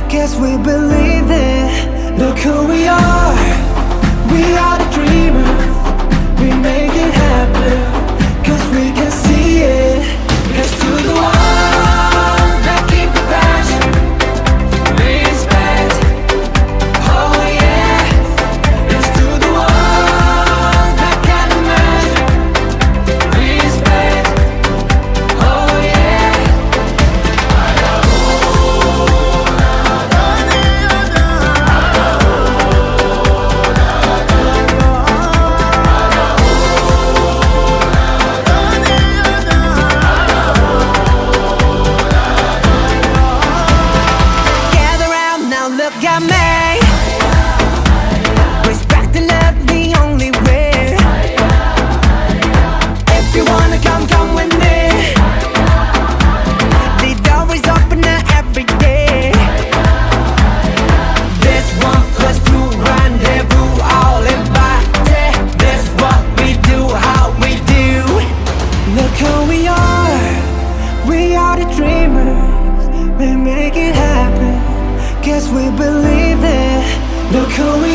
Guess we believe it. Look who we are. We are the dreamers. We make it happen. Cause we can see it. Let's do the one that keep the passion. Respect. Oh yeah. Let's do the one that can imagine. Respect. Oh yeah. Gather round now, look at me. Respect and love the only way. If you wanna come, come with me. The door is open every day. This 1+2 rendezvous, all invited. This what we do, how we do. Look who we are. We are the dreamers. We make it happen. Guess we believe it. Look who we